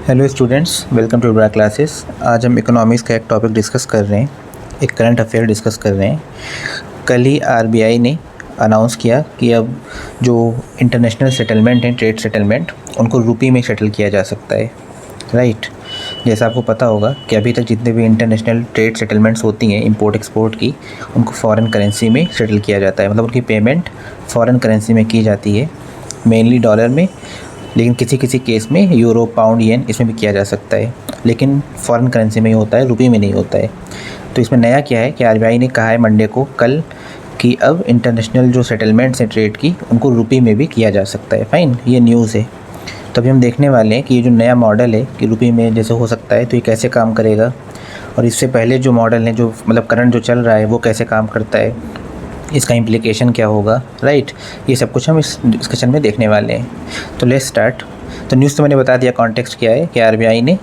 Hello students, welcome to ब्रा classes. आज हम इकोनॉमिक्स का एक टॉपिक डिस्कस कर रहे हैं, एक करंट अफेयर डिस्कस कर रहे हैं। कल ही आरबीआई ने अनाउंस किया कि अब जो इंटरनेशनल सेटलमेंट हैं, ट्रेड सेटलमेंट, उनको रुपी में सेटल किया जा सकता है, राइट। जैसा आपको पता होगा कि अभी तक जितने भी इंटरनेशनल ट्रेड सेटलमेंट्स होती हैं इंपोर्ट एक्सपोर्ट की, उनको फ़ॉरेन करेंसी में सेटल किया जाता है। मतलब उनकी पेमेंट फ़ॉरेन करेंसी में की जाती है, मेनली डॉलर में, लेकिन किसी किसी केस में यूरो, पाउंड, येन इसमें भी किया जा सकता है, लेकिन फॉरेन करेंसी में ही होता है, रुपये में नहीं होता है। तो इसमें नया क्या है कि आरबीआई ने कहा है मंडे को, कल, कि अब इंटरनेशनल जो सेटलमेंट्स हैं ट्रेड की, उनको रुपये में भी किया जा सकता है। फ़ाइन, ये न्यूज़ है। तो अभी हम देखने वाले हैं कि ये जो नया मॉडल है कि रुपये में जैसे हो सकता है, तो ये कैसे काम करेगा, और इससे पहले जो मॉडल है, जो मतलब करंट जो चल रहा है, वो कैसे काम करता है, इसका इम्प्लीकेशन क्या होगा, राइट। ये सब कुछ हम इस डिस्कशन में देखने वाले हैं। तो लेट्स स्टार्ट। तो न्यूज़ तो मैंने बता दिया, कॉन्टेक्स्ट क्या है कि आरबीआई ने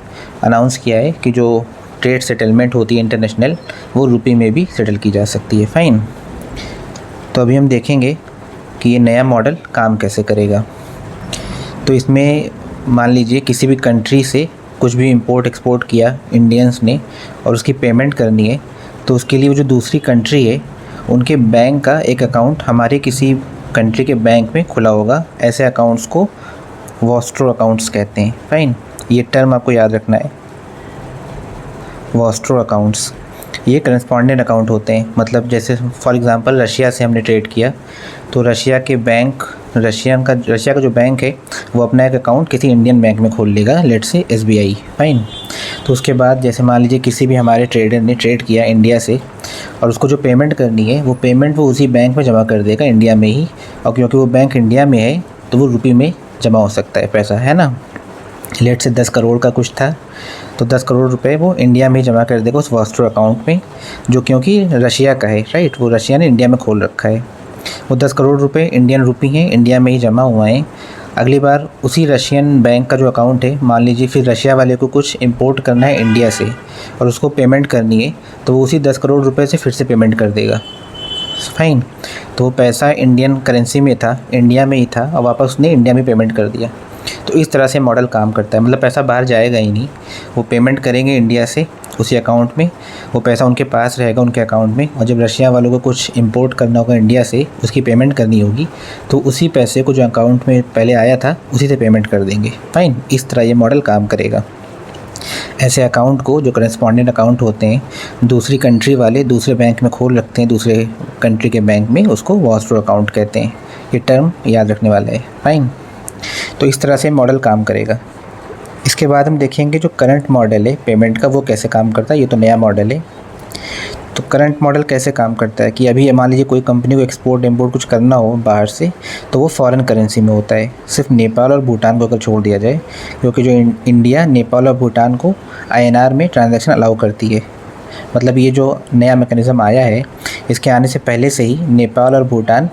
अनाउंस किया है कि जो ट्रेड सेटलमेंट होती है इंटरनेशनल, वो रुपये में भी सेटल की जा सकती है। फ़ाइन। तो अभी हम देखेंगे कि ये नया मॉडल काम कैसे करेगा। तो इसमें मान लीजिए किसी भी कंट्री से कुछ भी इंपोर्ट एक्सपोर्ट किया इंडियंस ने, और उसकी पेमेंट करनी है, तो उसके लिए वो जो दूसरी कंट्री है, उनके बैंक का एक अकाउंट हमारे किसी कंट्री के बैंक में खुला होगा। ऐसे अकाउंट्स को वॉस्ट्रो अकाउंट्स कहते हैं। फ़ाइन, ये टर्म आपको याद रखना है, वॉस्ट्रो अकाउंट्स। ये करस्पॉन्डेंट अकाउंट होते हैं। मतलब जैसे फॉर एग्ज़ाम्पल रशिया से हमने ट्रेड किया, तो रशिया का जो बैंक है, वो अपना एक अकाउंट किसी इंडियन बैंक में खोल लेगा, लेट्स से एसबीआई। फ़ाइन। तो उसके बाद जैसे मान लीजिए किसी भी हमारे ट्रेडर ने ट्रेड किया इंडिया से, और उसको जो पेमेंट करनी है, वो पेमेंट वो उसी बैंक में जमा कर देगा, इंडिया में ही। और क्योंकि वो बैंक इंडिया में है, तो वो रुपये में जमा हो सकता है पैसा, है ना। लेट से 10 करोड़ का कुछ था, तो 10 करोड़ रुपए वो इंडिया में ही जमा कर देगा उस वॉस्ट्रो अकाउंट में, जो क्योंकि रशिया का है, राइट। वो रशिया ने इंडिया में खोल रखा है। वो 10 करोड़ रुपए इंडियन रुपी हैं, इंडिया में ही जमा हुआ है। अगली बार उसी रशियन बैंक का जो अकाउंट है, मान लीजिए फिर रशिया वाले को कुछ इंपोर्ट करना है इंडिया से, और उसको पेमेंट करनी है, तो वो उसी 10 करोड़ रुपए से फिर से पेमेंट कर देगा। फ़ाइन। तो वो पैसा इंडियन करेंसी में था, इंडिया में ही था, और वापस उसने इंडिया में पेमेंट कर दिया। तो इस तरह से मॉडल काम करता है। मतलब पैसा बाहर जाएगा ही नहीं, वो पेमेंट करेंगे इंडिया से उसी अकाउंट में, वो पैसा उनके पास रहेगा उनके अकाउंट में, और जब रशिया वालों को कुछ इंपोर्ट करना होगा इंडिया से, उसकी पेमेंट करनी होगी, तो उसी पैसे को जो अकाउंट में पहले आया था, उसी से पेमेंट कर देंगे। फ़ाइन, इस तरह ये मॉडल काम करेगा। ऐसे अकाउंट को, जो करस्पॉन्डेंट अकाउंट होते हैं, दूसरी कंट्री वाले दूसरे बैंक में खोल रखते हैं, दूसरे कंट्री के बैंक में, उसको वॉस्ट्रो अकाउंट कहते हैं। ये टर्म याद रखने वाला है। फ़ाइन। तो इस तरह से मॉडल काम करेगा। इसके बाद हम देखेंगे जो करंट मॉडल है पेमेंट का, वो कैसे काम करता है। ये तो नया मॉडल है। तो करंट मॉडल कैसे काम करता है कि अभी मान लीजिए कोई कंपनी को एक्सपोर्ट इंपोर्ट कुछ करना हो बाहर से, तो वो फॉरेन करेंसी में होता है। सिर्फ नेपाल और भूटान को अगर छोड़ दिया जाए, क्योंकि जो इंडिया नेपाल और भूटान को आईएनआर में ट्रांजैक्शन अलाउ करती है। मतलब ये जो नया मैकेनिज़्म आया है, इसके आने से पहले से ही नेपाल और भूटान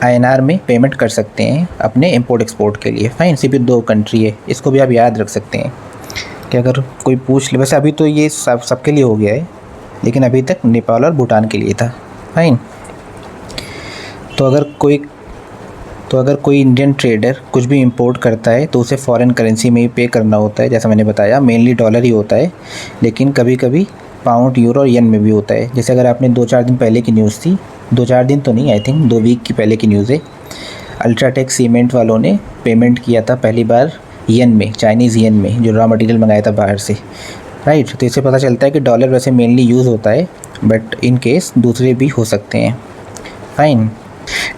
आईएनआर में पेमेंट कर सकते हैं अपने इंपोर्ट एक्सपोर्ट के लिए। फ़ाइन, सिर्फ 2 कंट्री है, इसको भी आप याद रख सकते हैं कि अगर कोई पूछ ले। वैसे अभी तो ये सबके लिए हो गया है, लेकिन अभी तक नेपाल और भूटान के लिए था। फ़ाइन। तो अगर कोई इंडियन ट्रेडर कुछ भी इंपोर्ट करता है, तो उसे फ़ॉरेन करेंसी में ही पे करना होता है। जैसा मैंने बताया, मेनली डॉलर ही होता है, लेकिन कभी कभी पाउंड, यूरो और येन में भी होता है। जैसे अगर आपने 2-4 दिन पहले की न्यूज़ थी, 2-4 दिन तो नहीं, आई थिंक 2 वीक की पहले की न्यूज़ है, अल्ट्राटेक सीमेंट वालों ने पेमेंट किया था पहली बार येन में, चाइनीज़ येन में, जो रॉ मटेरियल मंगाया था बाहर से, राइट। तो इससे पता चलता है कि डॉलर वैसे मेनली यूज़ होता है, बट इन केस दूसरे भी हो सकते हैं। फ़ाइन।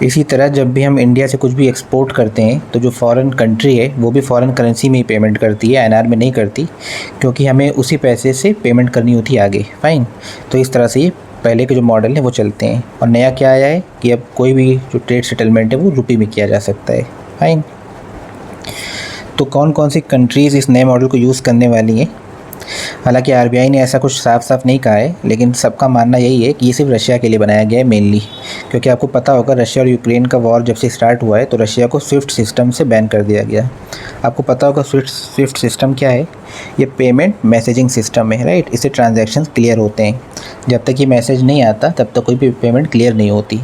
इसी तरह जब भी हम इंडिया से कुछ भी एक्सपोर्ट करते हैं, तो जो फॉरेन कंट्री है, वो भी फॉरेन करेंसी में ही पेमेंट करती है, आईएनआर में नहीं करती, क्योंकि हमें उसी पैसे से पेमेंट करनी होती है आगे। फ़ाइन। तो इस तरह से ये पहले के जो मॉडल है वो चलते हैं। और नया क्या आया है कि अब कोई भी जो ट्रेड सेटलमेंट है वो रुपये में किया जा सकता है। फ़ाइन। तो कौन कौन सी कंट्रीज़ इस नए मॉडल को यूज़ करने वाली हैं? हालांकि आरबीआई ने ऐसा कुछ साफ साफ नहीं कहा है, लेकिन सबका मानना यही है कि ये सिर्फ रशिया के लिए बनाया गया है मेनली। क्योंकि आपको पता होगा, रशिया और यूक्रेन का वॉर जब से स्टार्ट हुआ है, तो रशिया को स्विफ्ट सिस्टम से बैन कर दिया गया। आपको पता होगा स्विफ्ट सिस्टम क्या है? ये पेमेंट मैसेजिंग सिस्टम है, राइट। इससे ट्रांजैक्शन क्लियर होते हैं। जब तक ये मैसेज नहीं आता, तब तक कोई भी पेमेंट क्लियर नहीं होती।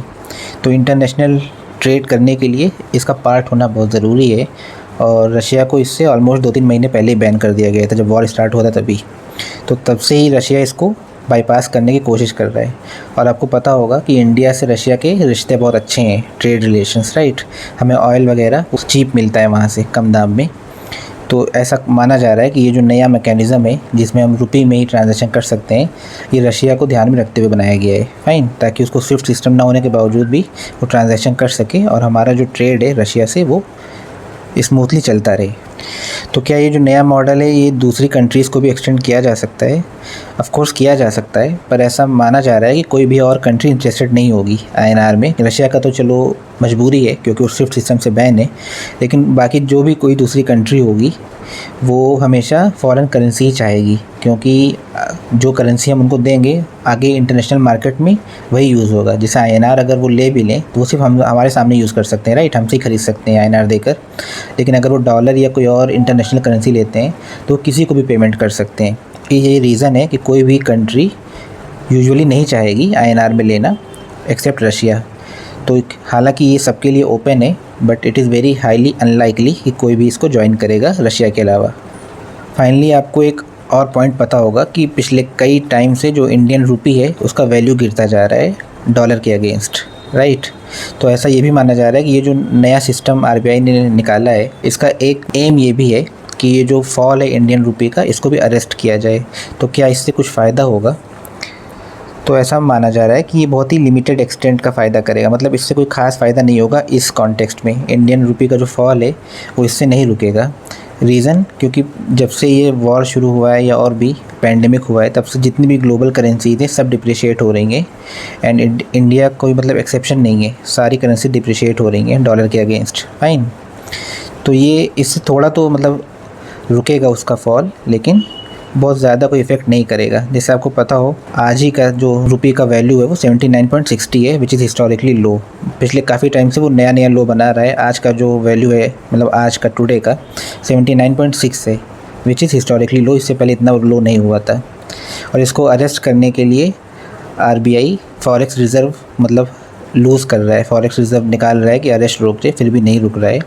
तो इंटरनेशनल ट्रेड करने के लिए इसका पार्ट होना बहुत ज़रूरी है। और रशिया को इससे ऑलमोस्ट 2-3 महीने पहले ही बैन कर दिया गया था, जब वॉर स्टार्ट हुआ था तभी। तो तब से ही रशिया इसको बाईपास करने की कोशिश कर रहा है। और आपको पता होगा कि इंडिया से रशिया के रिश्ते बहुत अच्छे हैं, ट्रेड रिलेशंस, राइट। हमें ऑयल वगैरह चीप मिलता है वहाँ से, कम दाम में। तो ऐसा माना जा रहा है कि ये जो नया मैकेनिज़्म है जिसमें हम रुपये में ही ट्रांजैक्शन कर सकते हैं, ये रशिया को ध्यान में रखते हुए बनाया गया है, फ़ाइन, ताकि उसको स्विफ्ट सिस्टम ना होने के बावजूद भी वो ट्रांजैक्शन कर सके और हमारा जो ट्रेड है रशिया से वो स्मूथली चलता रहे। तो क्या ये जो नया मॉडल है ये दूसरी कंट्रीज़ को भी एक्सटेंड किया जा सकता है? ऑफ कोर्स किया जा सकता है, पर ऐसा माना जा रहा है कि कोई भी और कंट्री इंटरेस्टेड नहीं होगी आईएनआर में। रशिया का तो चलो मजबूरी है क्योंकि वो स्विफ्ट सिस्टम से बैन है, लेकिन बाकी जो भी कोई दूसरी कंट्री होगी वो हमेशा फॉरेन करेंसी ही चाहेगी, क्योंकि जो करेंसी हम उनको देंगे आगे इंटरनेशनल मार्केट में वही यूज़ होगा। जैसे आईएनआर अगर वो ले भी लें तो वो सिर्फ हम हमारे सामने यूज़ कर सकते हैं, राइट, हमसे ही खरीद सकते हैं आईएनआर देकर। लेकिन अगर वो डॉलर या कोई और इंटरनेशनल करेंसी लेते हैं तो किसी को भी पेमेंट कर सकते हैं। ये रीज़न है कि कोई भी कंट्री यूजुअली नहीं चाहेगी आईएनआर में लेना एक्सेप्ट रशिया। तो हालांकि ये सबके लिए ओपन है, but it is very highly unlikely कि कोई भी इसको ज्वाइन करेगा रशिया के अलावा। फाइनली आपको एक और पॉइंट पता होगा कि पिछले कई टाइम से जो इंडियन रूपी है उसका वैल्यू गिरता जा रहा है डॉलर के अगेंस्ट, राइट। तो ऐसा ये भी माना जा रहा है कि ये जो नया सिस्टम आरबीआई ने निकाला है इसका एक एम ये भी है कि ये जो फॉल है इंडियन रूपी का इसको भी अरेस्ट किया जाए। तो क्या इससे कुछ फ़ायदा होगा? तो ऐसा माना जा रहा है कि ये बहुत ही लिमिटेड एक्सटेंट का फ़ायदा करेगा, मतलब इससे कोई ख़ास फ़ायदा नहीं होगा इस कॉन्टेक्स्ट में। इंडियन रूपी का जो फॉल है वो इससे नहीं रुकेगा। रीज़न, क्योंकि जब से ये वॉर शुरू हुआ है या और भी पैंडेमिक हुआ है तब से जितनी भी ग्लोबल करेंसी थे सब डिप्रिशिएट हो रही हैं, एंड इंडिया कोई मतलब एक्सेप्शन नहीं है, सारी करेंसी डिप्रिशिएट हो रही हैं डॉलर के अगेंस्ट, फाइन। तो ये इससे थोड़ा तो मतलब रुकेगा उसका फॉल, लेकिन बहुत ज़्यादा कोई इफेक्ट नहीं करेगा। जैसे आपको पता हो आज ही का जो रुपये का वैल्यू है वो 79.60 है, विच इज़ हिस्टोरिकली लो। पिछले काफ़ी टाइम से वो नया नया लो बना रहा है। आज का जो वैल्यू है मतलब आज का टुडे का 79.6 है, विच इज़ हिस्टोरिकली लो। इससे पहले इतना लो नहीं हुआ था। और इसको अरेस्ट करने के लिए आरबीआई फॉरेक्स रिज़र्व मतलब लूज़ कर रहा है, फॉरेक्स रिज़र्व निकाल रहा है कि अरेस्ट रोक दे, फिर भी नहीं रुक रहा है।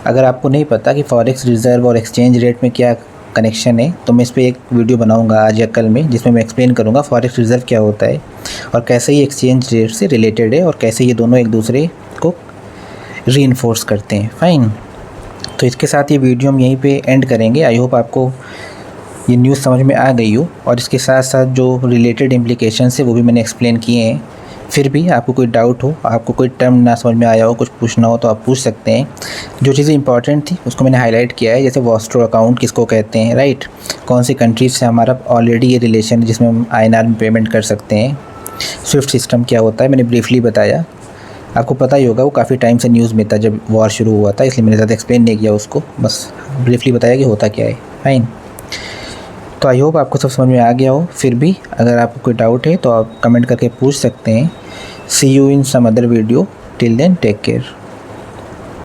अगर आपको नहीं पता कि फॉरेक्स रिज़र्व और एक्सचेंज रेट में क्या कनेक्शन है तो मैं इस पर एक वीडियो बनाऊंगा आज या कल में, जिसमें मैं एक्सप्लेन करूंगा फॉरेक्स रिज़र्व क्या होता है और कैसे ये एक्सचेंज रेट से रिलेटेड है और कैसे ये दोनों एक दूसरे को रीइंफोर्स करते हैं, फाइन। तो इसके साथ ये वीडियो हम यहीं पे एंड करेंगे। आई होप आपको ये न्यूज़ समझ में आ गई हो और इसके साथ साथ जो रिलेटेड इम्प्लीकेशंस है वो भी मैंने एक्सप्लेन किए हैं। फिर भी आपको कोई डाउट हो, आपको कोई टर्म ना समझ में आया हो, कुछ पूछना हो तो आप पूछ सकते हैं। जो चीज़ें इंपॉर्टेंट थी उसको मैंने हाईलाइट किया है, जैसे वॉस्ट्रो अकाउंट किसको कहते हैं, राइट, कौन सी कंट्रीज से हमारा ऑलरेडी ये रिलेशन है जिसमें हम आईएनआर में पेमेंट कर सकते हैं, स्विफ्ट सिस्टम क्या होता है मैंने ब्रीफली बताया। आपको पता ही होगा वो काफ़ी टाइम से न्यूज़ में था जब वॉर शुरू हुआ था, इसलिए मैंने ज़्यादा एक्सप्लेन नहीं किया उसको, बस ब्रीफली बताया कि होता क्या है, फाइन। तो आई होप आपको सब समझ में आ गया हो। फिर भी अगर आपको कोई डाउट है तो आप कमेंट करके पूछ सकते हैं। See you in some other video, till then take care.